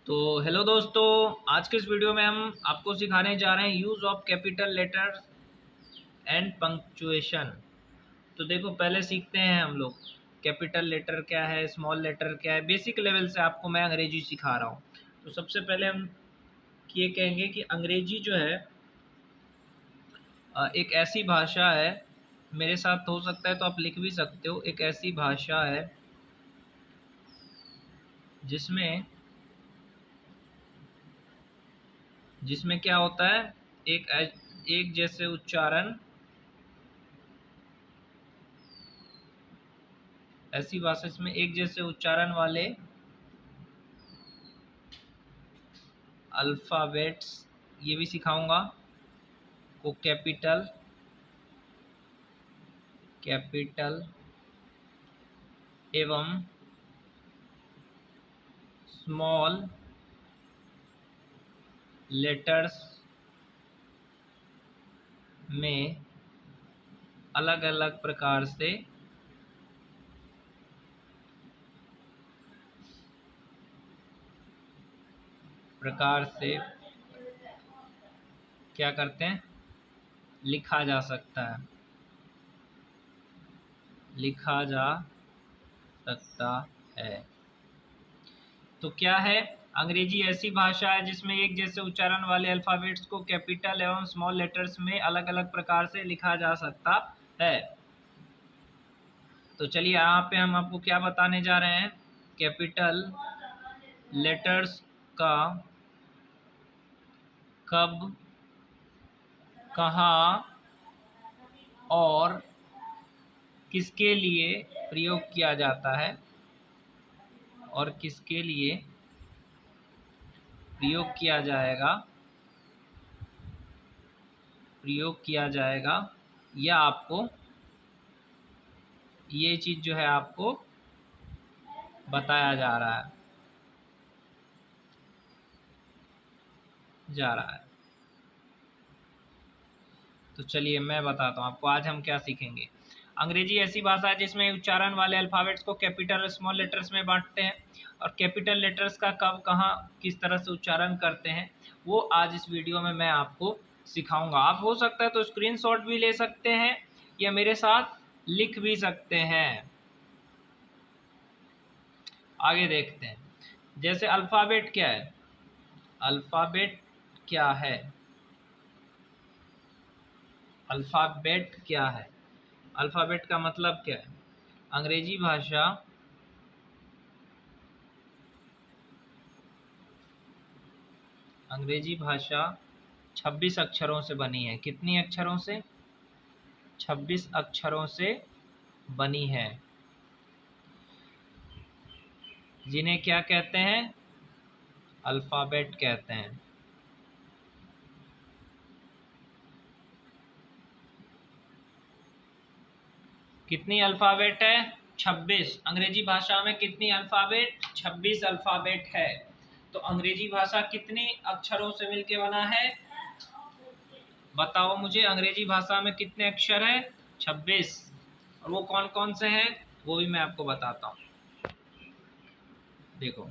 तो हेलो दोस्तों, आज के इस वीडियो में हम आपको सिखाने जा रहे हैं use of capital letter and punctuation. तो देखो, पहले सीखते हैं हम लोग कैपिटल लेटर क्या है, स्मॉल लेटर क्या है। बेसिक लेवल से आपको मैं अंग्रेजी सिखा रहा हूँ। तो सबसे पहले हम ये कहेंगे कि अंग्रेजी जो है एक ऐसी भाषा है। मेरे साथ हो सकता है तो आप लिख भी सकते हो। एक ऐसी भाषा है जिसमें जिसमें क्या होता है, एक जैसे उच्चारण, ऐसी भाषा इसमें एक जैसे उच्चारण वाले अल्फ़ाबेट्स, ये भी सिखाऊंगा, को कैपिटल कैपिटल एवं स्मॉल लेटर्स में अलग अलग प्रकार से क्या करते हैं, लिखा जा सकता है, लिखा जा सकता है। तो क्या है, अंग्रेजी ऐसी भाषा है जिसमें एक जैसे उच्चारण वाले अल्फ़ाबेट्स को कैपिटल एवं स्मॉल लेटर्स में अलग अलग प्रकार से लिखा जा सकता है। तो चलिए, यहाँ पे हम आपको क्या बताने जा रहे हैं, कैपिटल लेटर्स का कब, कहाँ और किसके लिए प्रयोग किया जाता है, और किसके लिए प्रयोग किया जाएगा, यह आपको, ये चीज़ जो है आपको बताया जा रहा है। तो चलिए मैं बताता हूँ आपको आज हम क्या सीखेंगे। अंग्रेजी ऐसी भाषा है जिसमें उच्चारण वाले अल्फ़ाबेट्स को कैपिटल और स्मॉल लेटर्स में बांटते हैं, और कैपिटल लेटर्स का कब, कहाँ, किस तरह से उच्चारण करते हैं, वो आज इस वीडियो में मैं आपको सिखाऊंगा। आप हो सकता है तो स्क्रीनशॉट भी ले सकते हैं या मेरे साथ लिख भी सकते हैं। आगे देखते हैं। जैसे अल्फ़ाबेट क्या है, अल्फ़ाबेट क्या है, अल्फ़ाबेट क्या है, अल्फ़ाबेट का मतलब क्या है। अंग्रेजी भाषा अंग्रेजी भाषा 26 अक्षरों से बनी है। कितनी अक्षरों से? 26 अक्षरों से बनी है, जिन्हें क्या कहते हैं, अल्फ़ाबेट कहते हैं। कितनी अल्फ़ाबेट है? 26। अंग्रेजी भाषा में कितनी अल्फ़ाबेट? 26 अल्फ़ाबेट है। तो अंग्रेजी भाषा कितने अक्षरों से मिलके बना है? बताओ मुझे, अंग्रेजी भाषा में कितने अक्षर है? 26। और वो कौन कौन से हैं वो भी मैं आपको बताता हूँ। देखो,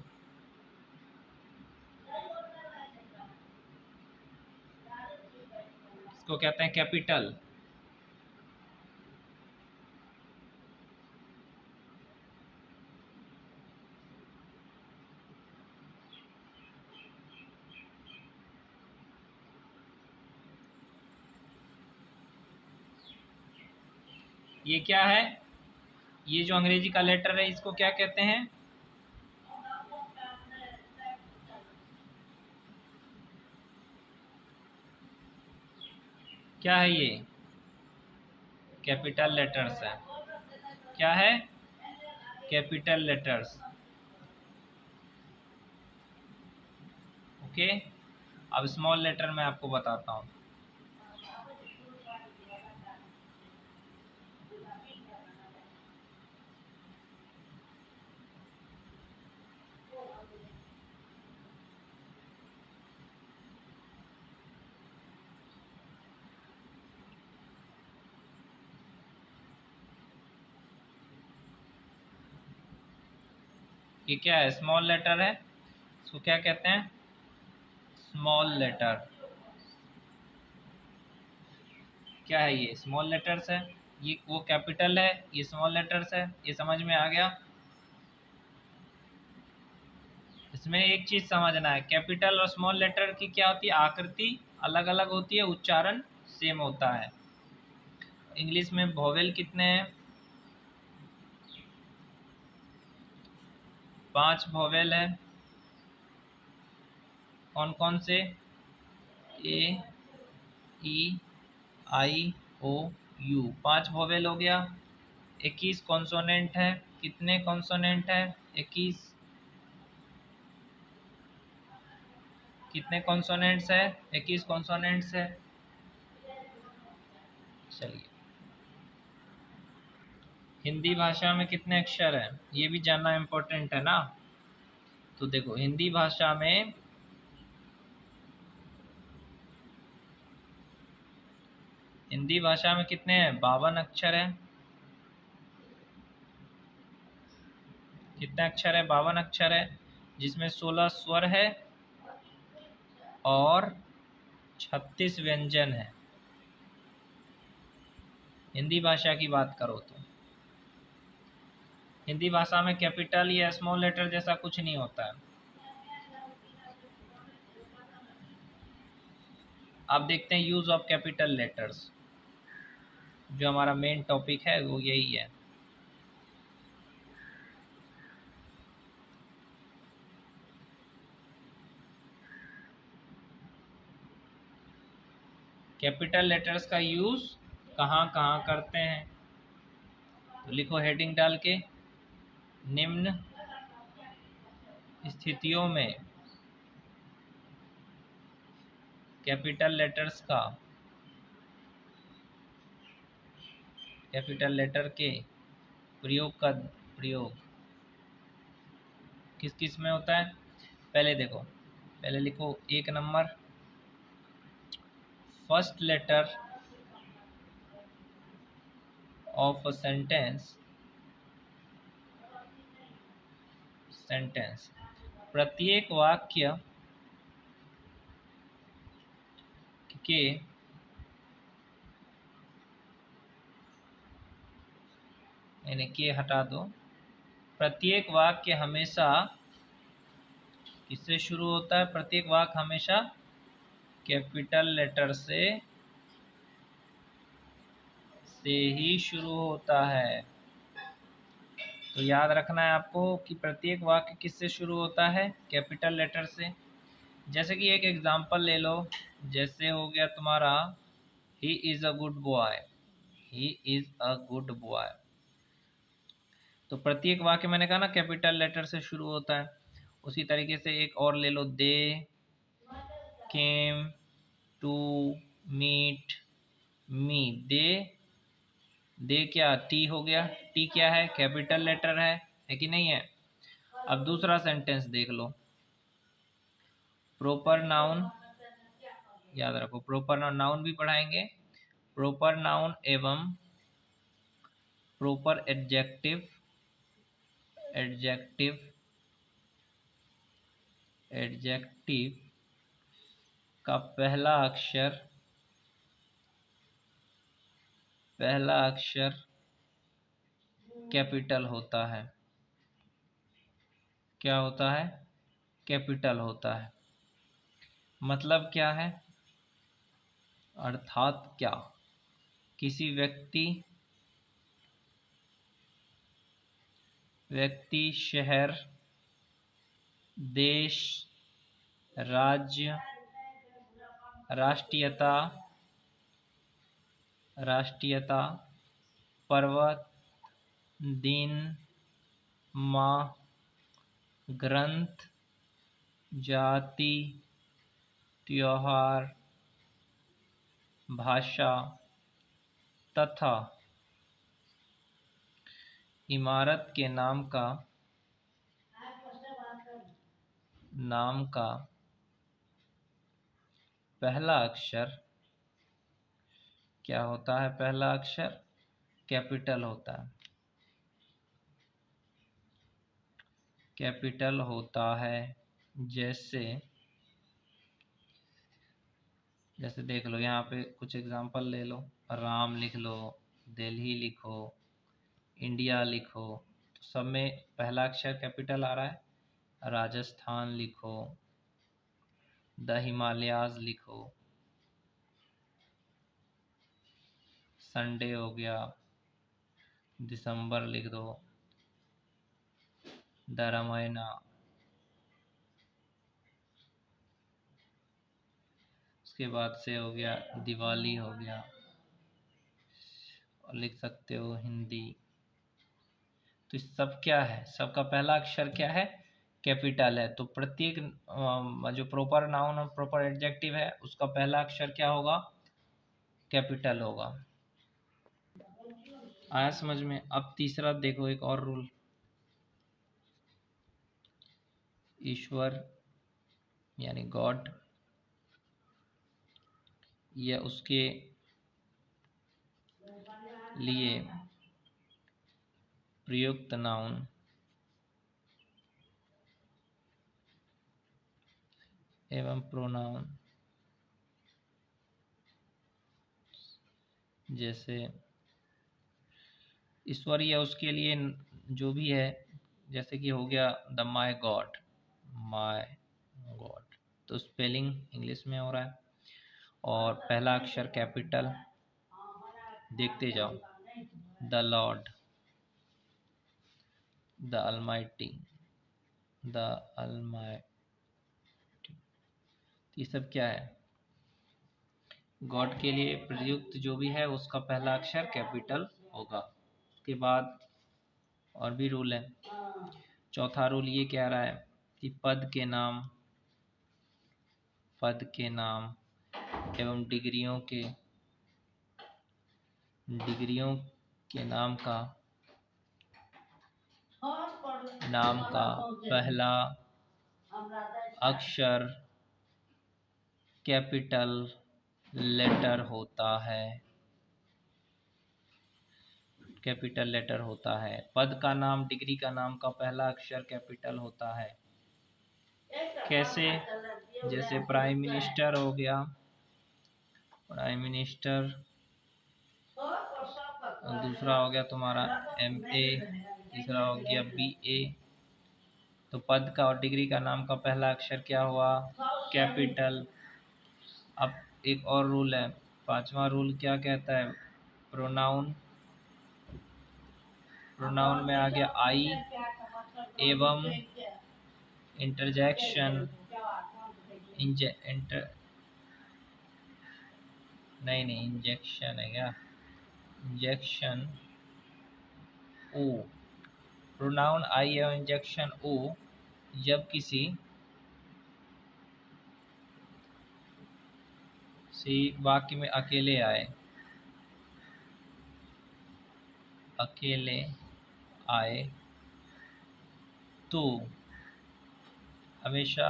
इसको कहते हैं कैपिटल। ये क्या है, ये जो अंग्रेजी का लेटर है इसको क्या कहते हैं? क्या है ये? कैपिटल लेटर्स है। क्या है? Capital letters. ओके। अब स्मॉल लेटर मैं आपको बताता हूँ। ये क्या है? स्मॉल लेटर है। इसको क्या कहते हैं? Small letter. क्या है ये? स्मॉल लेटर्स है। ये वो कैपिटल है, ये स्मॉल लेटर्स है। ये समझ में आ गया? इसमें एक चीज समझना है, कैपिटल और स्मॉल लेटर की क्या होती है? आकृति अलग अलग होती है, उच्चारण सेम होता है। इंग्लिश में वोवेल कितने हैं? 5 वोवेल है। कौन कौन से? ए, ई, आई, ओ, यू, 5 वोवेल हो गया। 21 कॉन्सोनेंट है। कितने कॉन्सोनेंट है? 21। कितने कॉन्सोनेंट्स है? 21 कॉन्सोनेंट्स है। चलिए, हिंदी भाषा में कितने अक्षर हैं ये भी जानना इम्पोर्टेंट है ना। तो देखो, हिंदी भाषा में कितने हैं? 52 अक्षर हैं। कितने अक्षर है? 52 अक्षर है, जिसमें 16 स्वर है और 36 व्यंजन है। हिंदी भाषा की बात करो तो हिंदी भाषा में कैपिटल या स्मॉल लेटर जैसा कुछ नहीं होता है। अब देखते हैं यूज ऑफ कैपिटल लेटर्स। जो हमारा मेन टॉपिक है वो यही है। कैपिटल लेटर्स का यूज कहाँ कहाँ करते हैं? तो लिखो हेडिंग डाल के, निम्न स्थितियों में कैपिटल लेटर के प्रयोग किस किस में होता है? पहले देखो, पहले लिखो 1 number, first letter of a sentence. प्रत्येक वाक्य के यानी के हटा दो। प्रत्येक वाक्य हमेशा किससे शुरू होता है? प्रत्येक वाक्य हमेशा कैपिटल लेटर से ही शुरू होता है। तो याद रखना है आपको कि प्रत्येक वाक्य किससे शुरू होता है? कैपिटल लेटर से। जैसे कि एक एग्जांपल ले लो, जैसे हो गया तुम्हारा he is a good boy. He is a good boy. तो प्रत्येक वाक्य मैंने कहा ना कैपिटल लेटर से शुरू होता है। उसी तरीके से एक और ले लो, दे केम टू मीट मी। दे क्या? टी हो गया। टी क्या है? कैपिटल लेटर है कि नहीं है? अब दूसरा सेंटेंस देख लो, प्रॉपर नाउन। याद रखो, प्रॉपर नाउन, नाउन भी पढ़ाएंगे। प्रॉपर नाउन एवं प्रॉपर एडजेक्टिव एडजेक्टिव एडजेक्टिव का पहला अक्षर कैपिटल होता है। क्या होता है? कैपिटल होता है। मतलब क्या है? अर्थात क्या? किसी व्यक्ति, शहर, देश, राज्य, राष्ट्रीयता, पर्वत, दिन, माह, ग्रंथ, जाति, त्योहार, भाषा तथा इमारत के नाम का पहला अक्षर क्या होता है? पहला अक्षर कैपिटल होता है। कैपिटल होता है। जैसे जैसे देख लो, यहाँ पे कुछ एग्जांपल ले लो। राम लिख लो, दिल्ली लिखो, इंडिया लिखो, तो सब में पहला अक्षर कैपिटल आ रहा है। राजस्थान लिखो, द हिमालयाज लिखो, संडे हो गया, दिसंबर लिख दो, द रामायणा, उसके बाद से हो गया दिवाली हो गया, और लिख सकते हो हिंदी। तो सब क्या है, सबका पहला अक्षर क्या है, कैपिटल है। तो प्रत्येक जो प्रॉपर नाउन और प्रॉपर एडजेक्टिव है उसका पहला अक्षर क्या होगा, कैपिटल होगा। आया समझ में। अब तीसरा देखो, एक और रूल। ईश्वर यानी गॉड या उसके लिए प्रयुक्त नाउन एवं प्रोनाउन, जैसे ईश्वर या उसके लिए जो भी है, जैसे कि हो गया the my God, my god, तो स्पेलिंग इंग्लिश में हो रहा है और पहला अक्षर कैपिटल। देखते जाओ, the Lord, the Almighty, the Almighty, ये सब क्या है, गॉड के लिए प्रयुक्त जो भी है उसका पहला अक्षर कैपिटल होगा। उसके बाद और भी रूल है। चौथा रूल ये कह रहा है कि पद के नाम एवं डिग्रियों के नाम का पहला अक्षर कैपिटल लेटर होता है। कैपिटल लेटर होता है। पद का नाम, डिग्री का नाम का पहला अक्षर कैपिटल होता है। कैसे, जैसे प्राइम मिनिस्टर हो गया, प्राइम मिनिस्टर, दूसरा हो गया तुम्हारा MA, तीसरा हो गया BA। तो पद का और डिग्री का नाम का पहला अक्षर क्या हुआ, कैपिटल। अब एक और रूल है, पांचवा रूल क्या कहता है, प्रोनाउन में आ गया आई एवं इंटरजेक्शन, इंजेक्शन है क्या, इंजेक्शन ओ, प्रोनाउन आई एवं इंजेक्शन ओ जब किसी वाक्य में अकेले आए तो हमेशा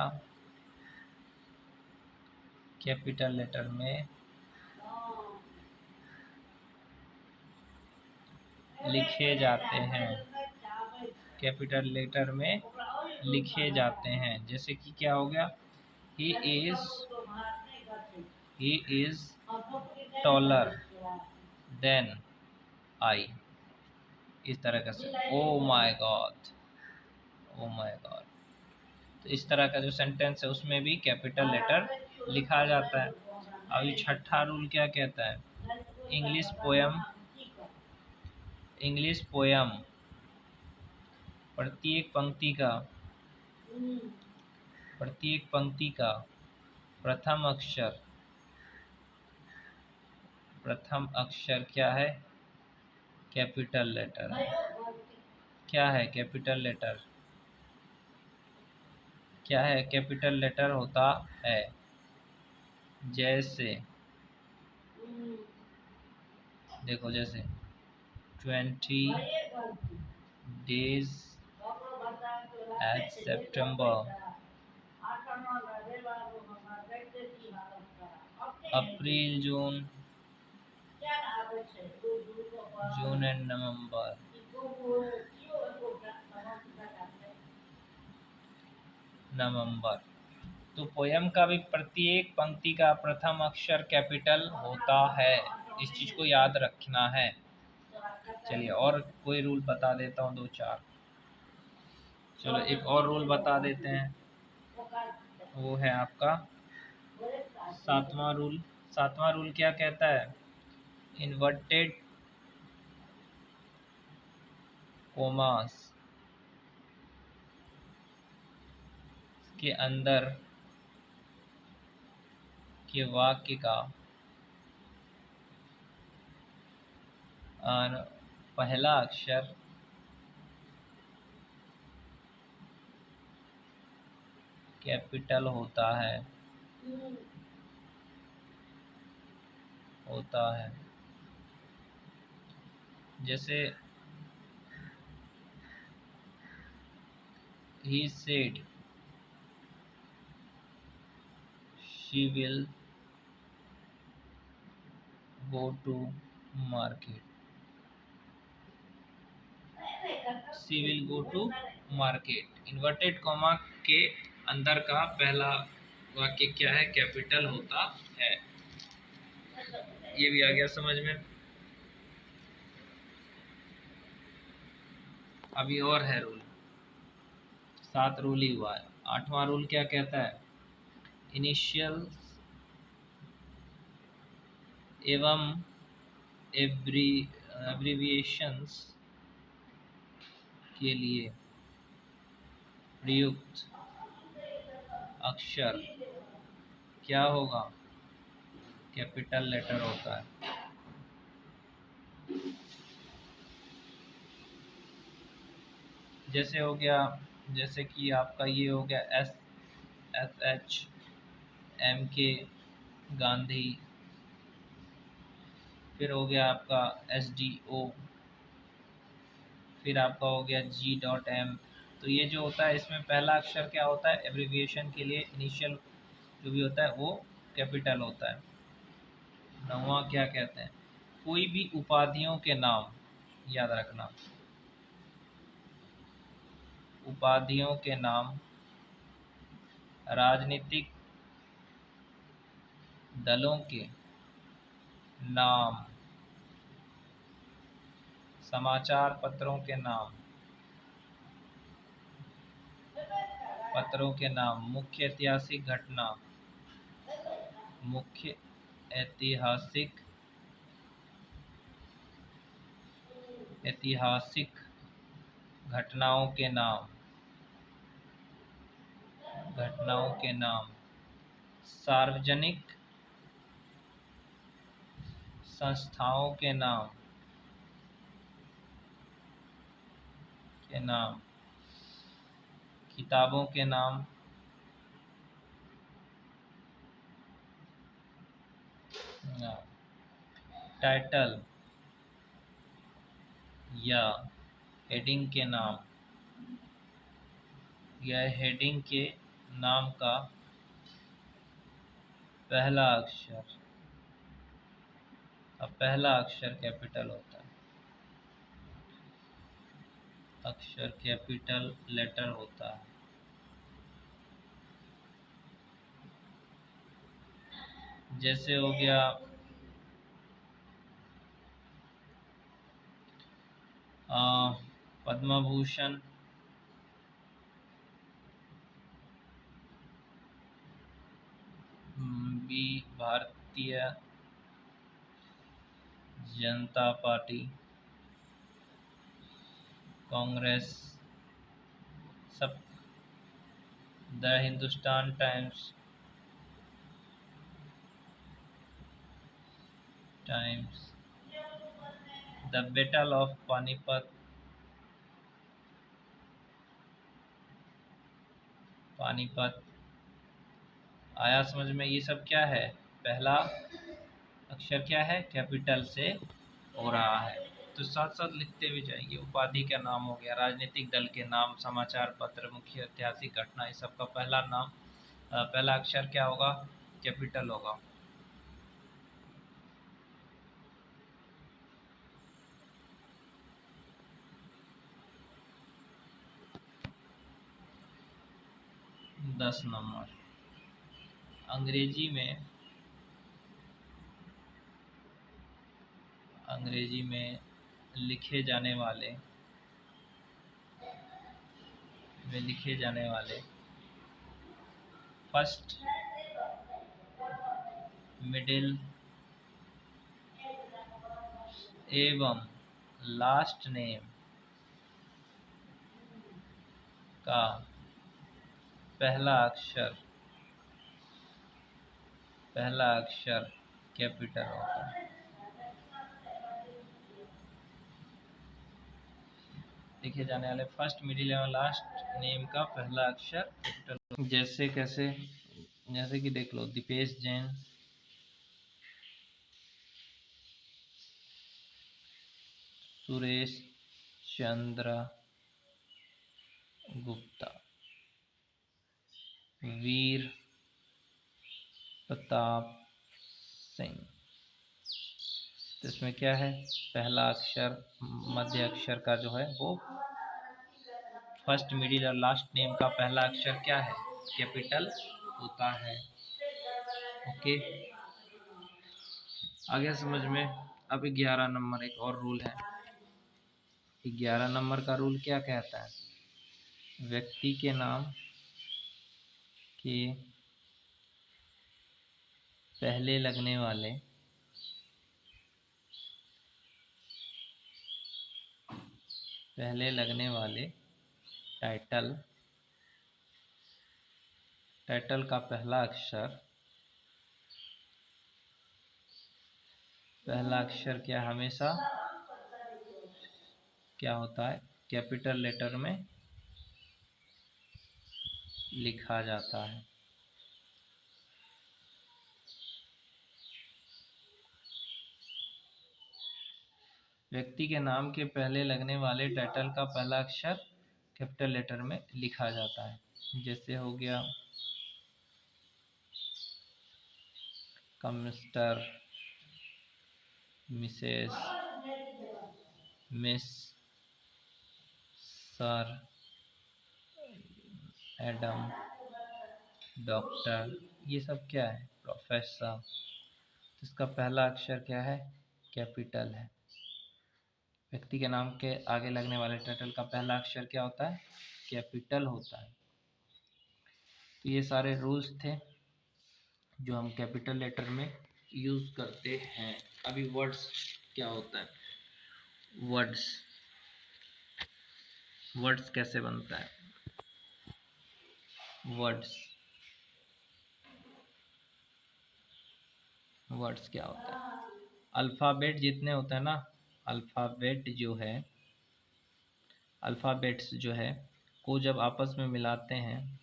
कैपिटल लेटर में लिखे जाते हैं, कैपिटल लेटर में लिखे जाते हैं। जैसे कि क्या हो गया, he is taller than I, इस तरह का से oh my god, oh my god. तो इस तरह का जो सेंटेंस है उसमें भी कैपिटल लेटर लिखा जाता है। अभी छठा रूल क्या कहता है, इंग्लिश पोयम प्रत्येक पंक्ति का प्रथम अक्षर क्या है, कैपिटल लेटर है। क्या है कैपिटल लेटर, क्या है कैपिटल लेटर होता है। जैसे देखो, जैसे 20 days at September, April June and November, November. तो पोयम का भी प्रत्येक पंक्ति का प्रथम अक्षर कैपिटल होता है, इस चीज को याद रखना है। चलिए और कोई रूल बता देता हूँ, दो चार। चलो एक और रूल बता देते हैं, वो है आपका सातवां रूल। सातवां रूल क्या कहता है? इन्वर्टेड कोमास के अंदर के वाक्य का पहला अक्षर कैपिटल होता है। जैसे he said she will go to market, she will go to market। Inverted comma के अंदर का पहला वाक्य क्या है? कैपिटल होता है। ये भी आ गया समझ में। अभी और है रूल, 7 रूल ही हुआ है। 8वां रूल क्या कहता है? इनिशियल एवं एब्रीविएशंस के लिए प्रयुक्त अक्षर क्या होगा? कैपिटल लेटर होता है। जैसे हो गया, जैसे कि आपका ये हो गया SHMK गांधी, फिर हो गया आपका SDO, फिर आपका हो गया G.M। तो ये जो होता है इसमें पहला अक्षर क्या होता है? एब्रीविएशन के लिए इनिशियल जो भी होता है वो कैपिटल होता है। 9वां क्या कहते हैं? कोई भी उपाधियों के नाम, याद रखना, उपाधियों के नाम, राजनीतिक दलों के नाम, समाचार पत्रों के नाम, मुख्य ऐतिहासिक घटनाओं के नाम, सार्वजनिक संस्थाओं के नाम, किताबों के नाम, टाइटल या हेडिंग के नाम, या हेडिंग के नाम का पहला अक्षर कैपिटल होता है, अक्षर कैपिटल लेटर होता है। जैसे हो गया पद्म भूषण, बी भारतीय जनता पार्टी, कांग्रेस, सब, the Hindustan times, the battle of Panipat. आया समझ में? ये सब क्या है? पहला अक्षर क्या है? कैपिटल से हो रहा है। तो साथ साथ लिखते हुए जाइए। उपाधि का नाम हो गया, राजनीतिक दल के नाम, समाचार पत्र, मुख्य ऐतिहासिक घटना, इस सब का पहला अक्षर क्या होगा? कैपिटल होगा। 10 नंबर। अंग्रेजी में लिखे जाने वाले फर्स्ट, मिडिल एवं लास्ट नेम का पहला अक्षर कैपिटल होता है। लिखे जाने वाले फर्स्ट, मिडिल एवं लास्ट नेम का पहला अक्षर कैपिटल। जैसे कैसे? जैसे कि देख लो, दीपेश जैन, सुरेश चंद्र गुप्ता, वीर प्रताप सिंह। तो इसमें क्या है? पहला अक्षर, मध्य अक्षर का जो है वो फर्स्ट, मिडिल और लास्ट नेम का पहला अक्षर क्या है? कैपिटल होता है। ओके, आगे समझ में। अब 11 नंबर एक और रूल है। 11 नंबर का रूल क्या कहता है? व्यक्ति के नाम के पहले लगने वाले टाइटल का पहला अक्षर क्या हमेशा क्या होता है? कैपिटल लेटर में लिखा जाता है। व्यक्ति के नाम के पहले लगने वाले टाइटल का पहला अक्षर कैपिटल लेटर में लिखा जाता है। जैसे हो गया mister, Mrs, miss, sir, Adam, doctor, ये सब क्या है? प्रोफेसर। इसका पहला अक्षर क्या है? कैपिटल है। व्यक्ति के नाम के आगे लगने वाले टाइटल का पहला अक्षर क्या होता है? कैपिटल होता है। तो ये सारे रूल्स थे जो हम कैपिटल लेटर में यूज करते हैं। अभी वर्ड्स क्या होता है? वर्ड्स कैसे बनता है? वर्ड्स क्या होता है? अल्फ़ाबेट जितने होते हैं ना, अल्फ़ाबेट्स जो है को जब आपस में मिलाते हैं,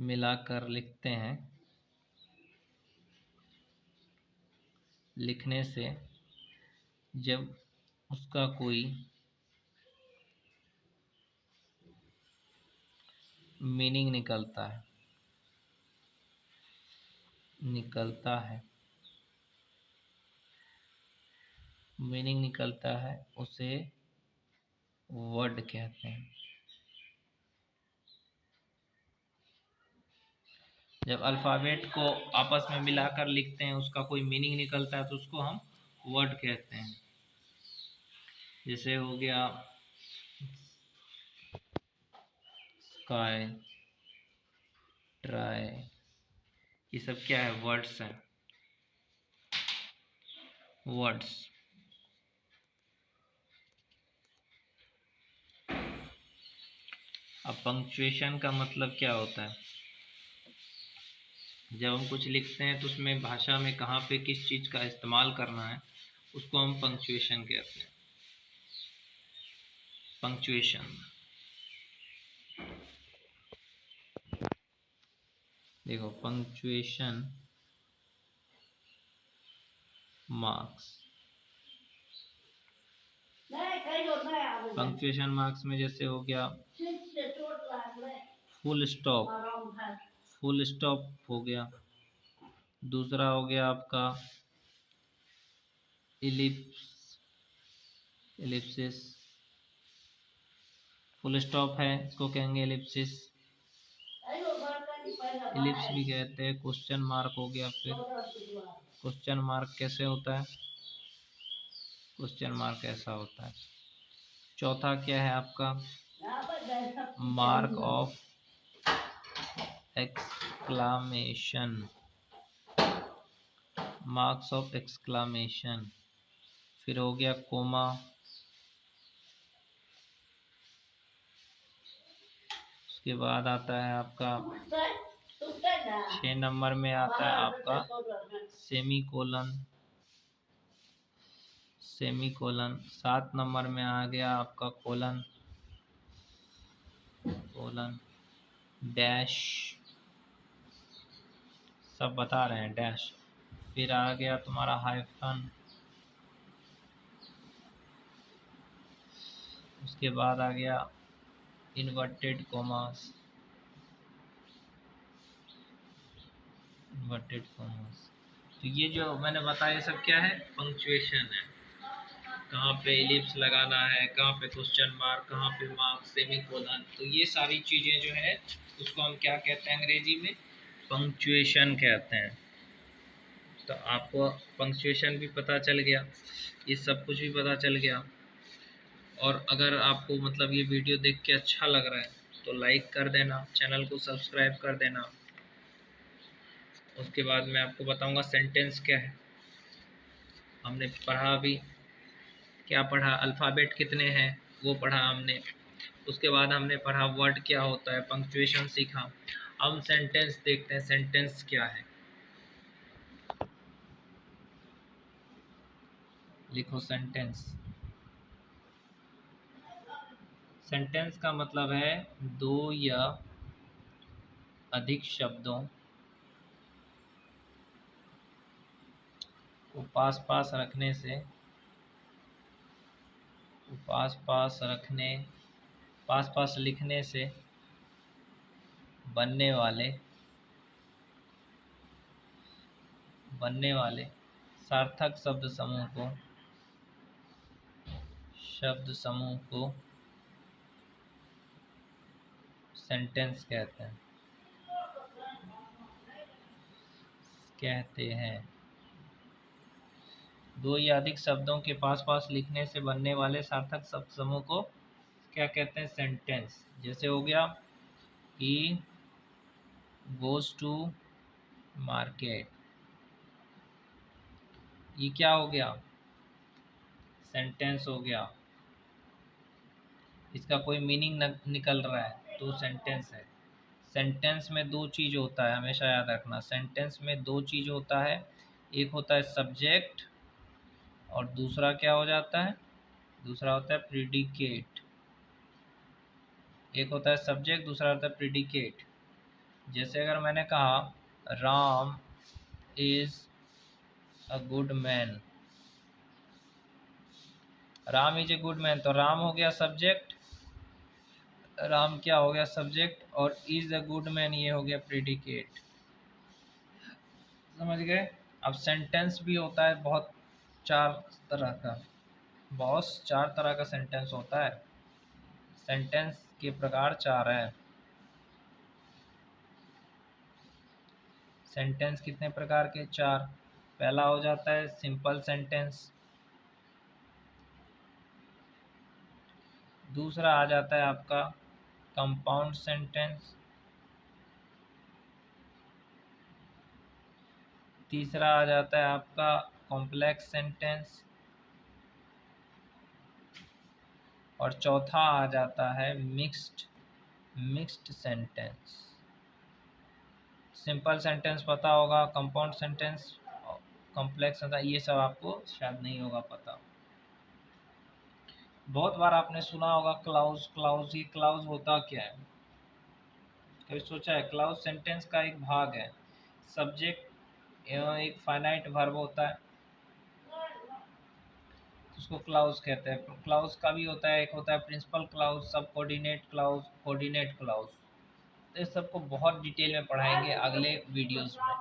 मिलाकर लिखते हैं, लिखने से जब उसका कोई मीनिंग निकलता है, उसे वर्ड कहते हैं। जब अल्फ़ाबेट को आपस में मिलाकर लिखते हैं, उसका कोई मीनिंग निकलता है, तो उसको हम वर्ड कहते हैं। जैसे हो गया स्काई, ट्राई, ये सब क्या है? वर्ड्स हैं। वर्ड्स। अब पंक्चुएशन का मतलब क्या होता है? जब हम कुछ लिखते हैं तो उसमें भाषा में कहाँ पे किस चीज़ का इस्तेमाल करना है, उसको हम पंक्चुएशन कहते हैं। पंक्चुएशन, देखो, पंक्चुएशन मार्क्स में जैसे हो गया फुल स्टॉप हो गया। दूसरा हो गया आपका इलिप्सिस, फुल स्टॉप है, इसको कहेंगे एलिप्सिस, एलिप्स भी कहते हैं। क्वेश्चन मार्क हो गया, फिर क्वेश्चन मार्क कैसे होता है, क्वेश्चन मार्क ऐसा होता है। चौथा क्या है आपका, mark of exclamation, marks of exclamation. फिर हो गया कोमा, उसके बाद आता है आपका 6 नंबर में आता है आपका semi colon, semi colon. 7 number में आ गया आपका कोलन, कोलन, डैश, सब बता रहे हैं डैश। फिर आ गया तुम्हारा हाइफन, उसके बाद आ गया इन्वर्टेड कॉमास, इन्वर्टेड कॉमास। तो ये जो मैंने बताया सब क्या है, पंक्चुएशन है। कहाँ पे एलिप्स लगाना है, कहाँ पे क्वेश्चन मार्क, कहाँ पे मार्क, सेमी कोलन, तो ये सारी चीज़ें जो है उसको हम क्या कहते हैं अंग्रेजी में, पंक्चुएशन कहते हैं। तो आपको पंक्चुएशन भी पता चल गया, ये सब कुछ भी पता चल गया। और अगर आपको मतलब ये वीडियो देख के अच्छा लग रहा है तो लाइक कर देना, चैनल को सब्सक्राइब कर देना। उसके बाद मैं आपको बताऊंगा सेंटेंस क्या है, हमने पढ़ा अभी, क्या पढ़ा, अल्फ़ाबेट कितने हैं वो पढ़ा हमने। उसके बाद हमने पढ़ा वर्ड क्या होता है, पंक्चुएशन सीखा। हम सेंटेंस देखते हैं, सेंटेंस क्या है। लिखो सेंटेंस, सेंटेंस का मतलब है दो या अधिक शब्दों को पास पास रखने से, पास पास रखने, पास पास लिखने से बनने वाले सार्थक शब्द समूह को सेंटेंस कहते हैं। दो या अधिक शब्दों के पास पास लिखने से बनने वाले सार्थक शब्द समूह को क्या कहते हैं, सेंटेंस। जैसे हो गया ही गोज टू मार्केट, ये क्या हो गया, सेंटेंस हो गया। इसका कोई मीनिंग निकल रहा है तो सेंटेंस है। सेंटेंस में दो चीज़ होता है, हमेशा याद रखना, सेंटेंस में दो चीज़ होता है, एक होता है सब्जेक्ट और दूसरा क्या हो जाता है, दूसरा होता है प्रीडिकेट। एक होता है सब्जेक्ट, दूसरा होता है प्रीडिकेट। जैसे अगर मैंने कहा Ram is a good man, Ram is a good man, तो राम हो गया सब्जेक्ट, राम क्या हो गया सब्जेक्ट, और इज अ गुड मैन ये हो गया प्रीडिकेट। समझ गए। अब सेंटेंस भी होता है बहुत चार तरह का, बहुत चार तरह का सेंटेंस होता है। सेंटेंस के प्रकार चार है। सेंटेंस कितने प्रकार के, चार। पहला हो जाता है सिंपल सेंटेंस, दूसरा आ जाता है आपका कंपाउंड सेंटेंस, तीसरा आ जाता है आपका कॉम्प्लेक्स सेंटेंस, और चौथा आ जाता है मिक्स्ड सेंटेंस। सिंपल सेंटेंस पता होगा, कंपाउंड सेंटेंस, कॉम्प्लेक्स सेंटेंस, ये सब आपको शायद नहीं होगा पता। बहुत बार आपने सुना होगा क्लाउज, क्लाउज, ये क्लाउज होता क्या है, कभी सोचा है? क्लाउज सेंटेंस का एक भाग है। सब्जेक्ट एवं एक फाइनाइट वर्ब होता है, उसको क्लाउज कहते हैं। क्लाउज का भी होता है, एक होता है प्रिंसिपल क्लाउज, सब कोऑर्डिनेट क्लाउज, कोऑर्डिनेट क्लाउज। तो इस सबको बहुत डिटेल में पढ़ाएंगे अगले वीडियोस में।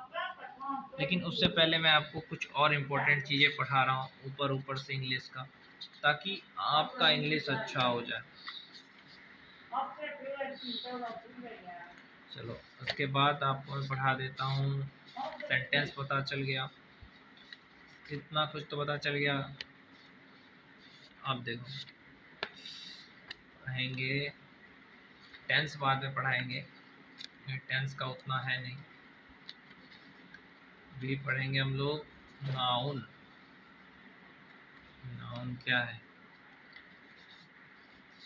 लेकिन उससे पहले मैं आपको कुछ और इम्पोर्टेंट चीज़ें पढ़ा रहा हूँ ऊपर ऊपर से इंग्लिश का, ताकि आपका इंग्लिश अच्छा हो जाए। चलो उसके बाद आपको मैं पढ़ा देता हूँ। सेंटेंस पता चल गया, इतना कुछ तो पता चल गया। अब देखो पढ़ाएंगे टेंस, बाद में पढ़ाएंगे, टेंस का उतना है नहीं। भी पढ़ेंगे हम लोग नाउन। नाउन क्या है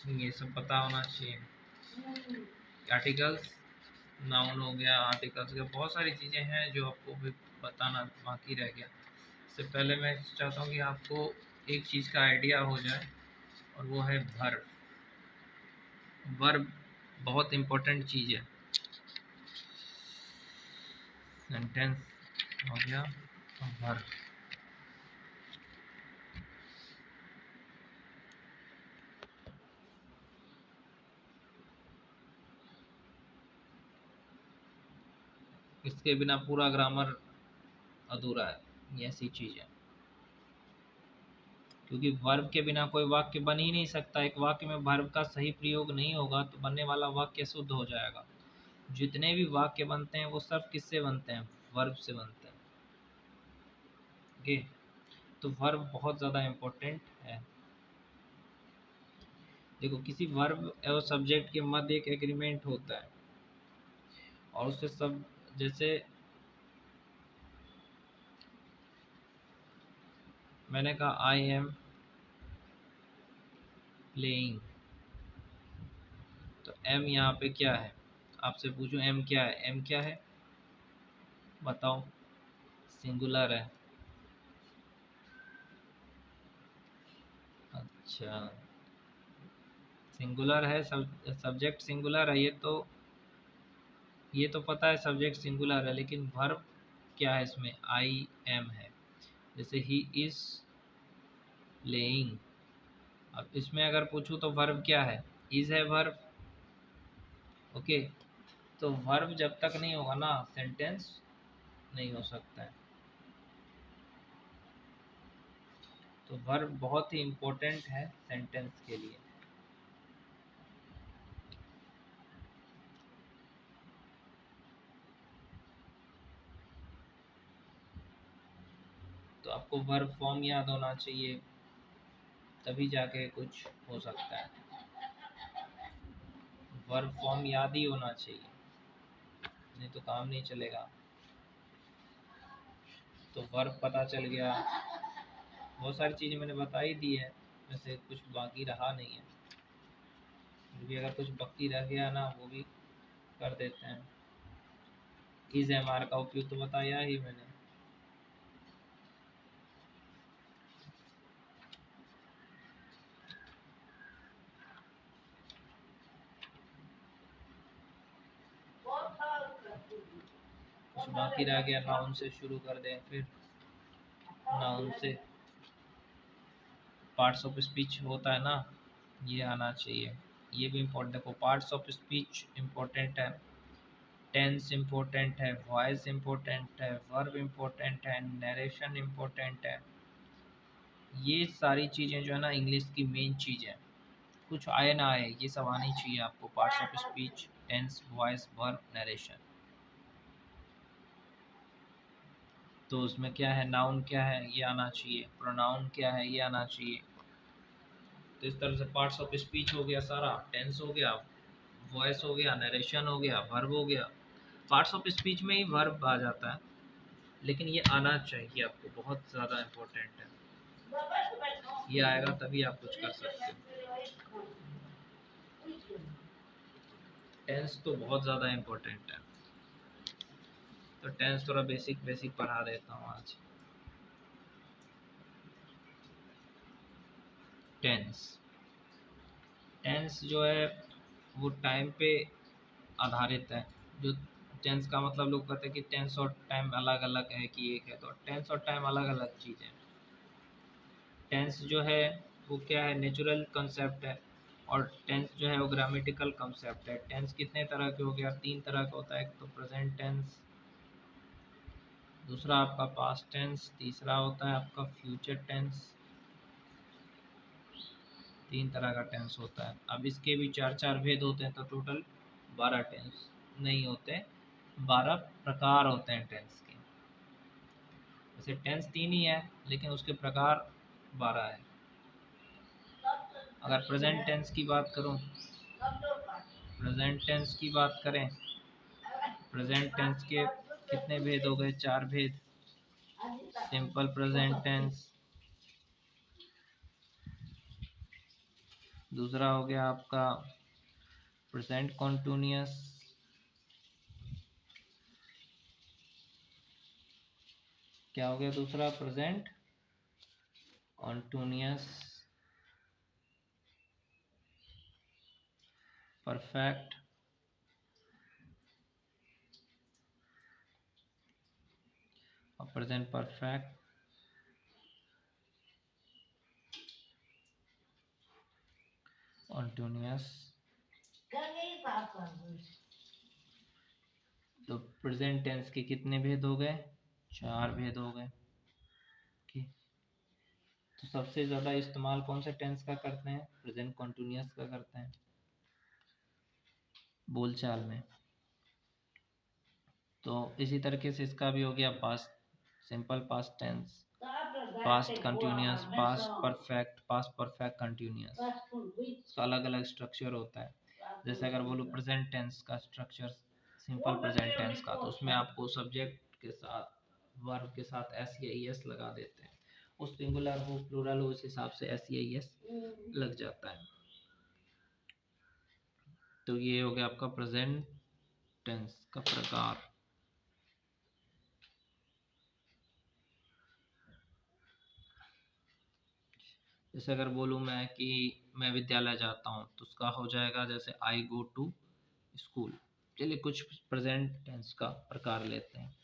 ये सब पता होना चाहिए। आर्टिकल्स, नाउन हो गया, आर्टिकल्स के बहुत सारी चीज़ें हैं जो आपको भी बताना बाकी रह गया। इससे पहले मैं चाहता हूँ कि आपको एक चीज़ का आइडिया हो जाए, और वो है वर्ब। वर्ब बहुत इम्पोर्टेंट चीज़ है। सेंटेंस हो गया, वर्ब। इसके बिना पूरा ग्रामर अधूरा है, ये ऐसी चीज़ है। क्योंकि वर्ब के बिना कोई वाक्य बन ही नहीं सकता। एक वाक्य में वर्ब का सही प्रयोग नहीं होगा तो बनने वाला वाक्य शुद्ध हो जाएगा। जितने भी वाक्य बनते हैं वो सब किससे बनते हैं? वर्ब से बनते हैं। ओके, तो वर्ब बहुत ज़्यादा इम्पोर्टेंट है। देखो किसी वर्ब और सब्जेक्ट के मध्य एक एग्रीमेंट होता है, और उससे सब, जैसे मैंने कहा आई एम प्लेइंग, तो एम यहाँ पे क्या है? आपसे पूछूं एम क्या है? एम क्या है बताओ? सिंगुलर है। अच्छा, सिंगुलर है, सब्जेक्ट सिंगुलर है, ये तो पता है सब्जेक्ट सिंगुलर है, लेकिन वर्ब क्या है इसमें? आई एम है। जैसे ही इज प्लेइंग, अब इसमें अगर पूछूं तो वर्ब क्या है? इज है वर्ब। ओके, तो वर्ब जब तक नहीं होगा ना सेंटेंस नहीं हो सकता है। तो वर्ब बहुत ही इम्पोर्टेंट है सेंटेंस के लिए। तो आपको वर्ब फॉर्म याद होना चाहिए, तभी जाके कुछ हो सकता है। वर्ब फॉर्म याद ही होना चाहिए, नहीं तो काम नहीं चलेगा। तो वर्ब पता चल गया, बहुत सारी चीज़ें मैंने बता ही दी है, वैसे कुछ बाकी रहा नहीं है। फिर भी अगर कुछ बाकी रह गया ना वो भी कर देते हैं। इज एम आर का उपयोग तो बताया ही मैंने। कुछ बाकी रह गया, नाउन से शुरू कर दें फिर। नाउन से पार्ट्स ऑफ स्पीच होता है ना, ये आना चाहिए। ये भी इम्पोर्टेंट, देखो पार्ट्स ऑफ स्पीच इम्पोर्टेंट है, टेंस इम्पोर्टेंट है, वॉइस इम्पोर्टेंट है, वर्ब इम्पोर्टेंट है, नरेशन इम्पोर्टेंट है। ये सारी चीज़ें जो है ना इंग्लिश की मेन चीज़ है। कुछ आए ना आए ये सब आनी चाहिए आपको। Parts of speech, tense, voice, verb, narration. तो उसमें क्या है? नाउन क्या है ये आना चाहिए, प्रोनाउन क्या है ये आना चाहिए। तो इस तरह से पार्ट्स ऑफ स्पीच हो गया सारा, टेंस हो गया, वॉइस हो गया, नरेशन हो गया, वर्ब हो गया। पार्ट्स ऑफ स्पीच में ही वर्ब आ जाता है, लेकिन ये आना चाहिए आपको, बहुत ज़्यादा इम्पोर्टेंट है। ये आएगा तभी आप कुछ कर सकते हो। टेंस तो बहुत ज़्यादा इम्पोर्टेंट है, तो टेंस थोड़ा बेसिक बेसिक पढ़ा देता हूँ आज। टेंस, टेंस जो है वो टाइम पे आधारित है। जो टेंस का मतलब लोग कहते हैं कि टेंस और टाइम अलग अलग है कि एक है, तो टेंस और टाइम अलग अलग चीज़ है। टेंस जो है वो क्या है? नेचुरल कंसेप्ट है, और टेंस जो है वो ग्रामेटिकल कंसेप्ट है। टेंस कितने तरह के हो गया? 3 तरह का होता है। एक तो प्रेजेंट टेंस, दूसरा आपका पास्ट टेंस, तीसरा होता है आपका फ्यूचर टेंस। 3 तरह का टेंस होता है। अब इसके भी 4 4 भेद होते हैं, तो टोटल 12 टेंस नहीं होते, 12 प्रकार होते हैं टेंस के। वैसे टेंस 3 ही है, लेकिन उसके प्रकार 12 है। अगर प्रेजेंट टेंस की बात करूं, प्रेजेंट टेंस की बात करें, प्रेजेंट टेंस के कितने भेद हो गए? 4 भेद। सिंपल प्रेजेंट टेंस, दूसरा हो गया आपका प्रेजेंट कॉन्टिन्यूअस, क्या हो गया दूसरा? प्रेजेंट कॉन्टिन्यूअस परफेक्ट, और प्रेजेंट परफेक्ट कॉन्टिन्यूअस। तो प्रेजेंट टेंस के कितने भेद हो गए? 4 भेद हो गए। तो सबसे ज़्यादा इस्तेमाल कौन से टेंस का करते हैं? प्रेजेंट कॉन्टिन्यूअस का करते हैं बोलचाल में। तो इसी तरीके से इसका भी हो गया past, simple past tense, past continuous, past perfect, past perfect continuous. इसका अलग अलग स्ट्रक्चर होता है। जैसे अगर बोलो प्रेजेंट टेंस का स्ट्रक्चर, सिंपल प्रेजेंट टेंस का, तो उसमें आपको सब्जेक्ट के साथ वर्ब के साथ एस या ई एस लगा देते हैं। उस सिंगुलर हो प्लूरल हो उस हिसाब से एस या ई एस लग जाता है। तो ये हो गया आपका प्रेजेंट टेंस का प्रकार। जैसे अगर बोलूँ मैं कि मैं विद्यालय जाता हूँ, तो उसका हो जाएगा जैसे आई गो टू स्कूल। चलिए कुछ प्रेजेंट टेंस का प्रकार लेते हैं।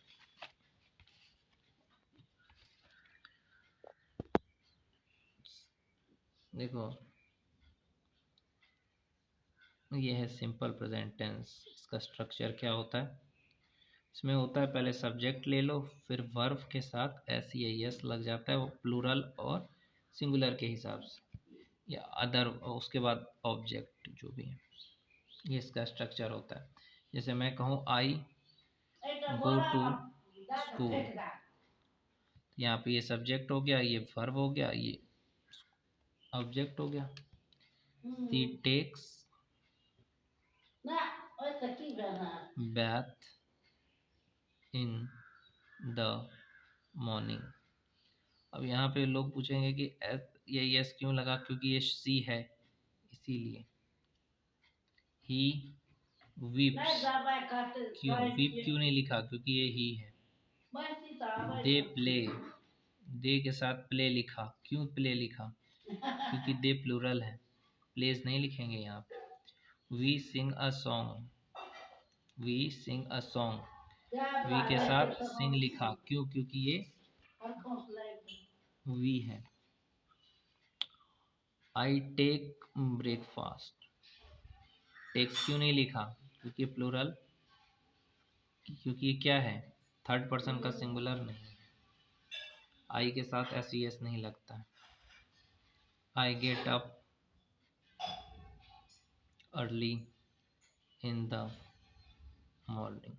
देखो ये है सिंपल प्रेजेंट टेंस। इसका स्ट्रक्चर क्या होता है? इसमें होता है पहले सब्जेक्ट ले लो, फिर वर्ब के साथ एस या एस लग जाता है, वो प्लूरल और सिंगुलर के हिसाब से, या अदर, उसके बाद ऑब्जेक्ट जो भी है। ये इसका स्ट्रक्चर होता है। जैसे मैं कहूँ आई गो टू स्कूल, यहाँ पे ये सब्जेक्ट हो गया, ये वर्ब हो गया, ये ऑब्जेक्ट हो गया। She takes bath in the morning। अब यहाँ पे लोग पूछेंगे कि ये यस क्यों लगा? क्योंकि ये सी है इसीलिए। ही वीप्स, क्यों वीप क्यों नहीं लिखा? क्योंकि ये ही है। दे प्ले, दे के साथ प्ले लिखा, क्यों प्ले लिखा? क्योंकि दे प्लूरल है, प्लेस नहीं लिखेंगे यहाँ पे। We sing a song, we sing a song, we के साथ सिंग लिखा, क्यों? क्योंकि ये वी है। आई टेक ब्रेकफास्ट, टेक्स क्यों नहीं लिखा? क्योंकि प्लूरल, क्योंकि ये क्या है? थर्ड पर्सन का सिंगुलर नहीं है, आई के साथ एस ई एस नहीं लगता है। I get up early in the morning,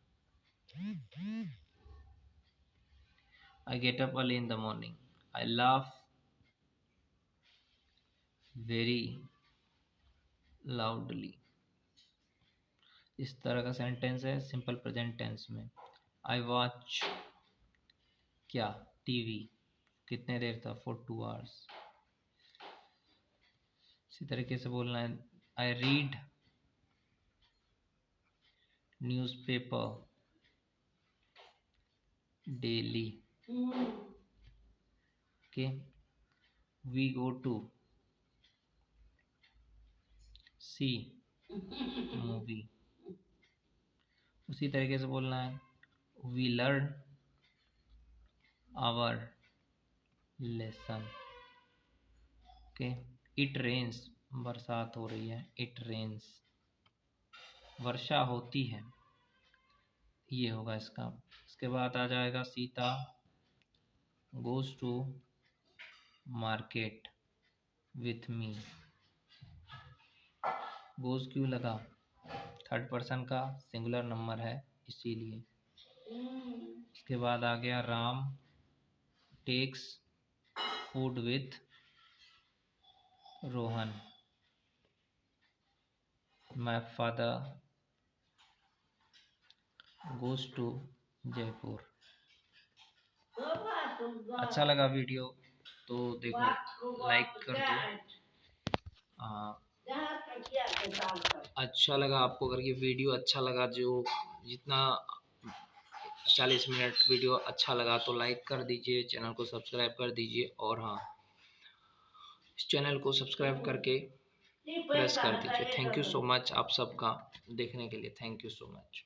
I get up early in the morning. I laugh very loudly। इस तरह का सेंटेंस है सिंपल प्रेजेंट टेंस में। आई वॉच, क्या? टीवी, कितने देर था? For 2 hours। इसी तरीके से बोलना है I read newspaper daily. Okay, we go to see movie. उसी तरीके से बोलना है we learn our lesson. Okay, it rains, बरसात हो रही है, इट रेन्स। वर्षा होती है, ये होगा इसका। इसके बाद आ जाएगा Sita goes to market with me. Goes क्यों लगा? थर्ड पर्सन का सिंगुलर नंबर है इसीलिए। इसके बाद आ गया Ram takes food with Rohan. My father goes to Jaipur. अच्छा लगा वीडियो तो देखो लाइक कर दो। हाँ, अच्छा लगा आपको अगर ये वीडियो अच्छा लगा, जो जितना 40 मिनट वीडियो अच्छा लगा तो लाइक कर दीजिए, चैनल को सब्सक्राइब कर दीजिए। और हाँ, इस चैनल को सब्सक्राइब करके प्रेस कर दीजिए। थैंक यू सो मच आप सबका देखने के लिए। Thank you so much.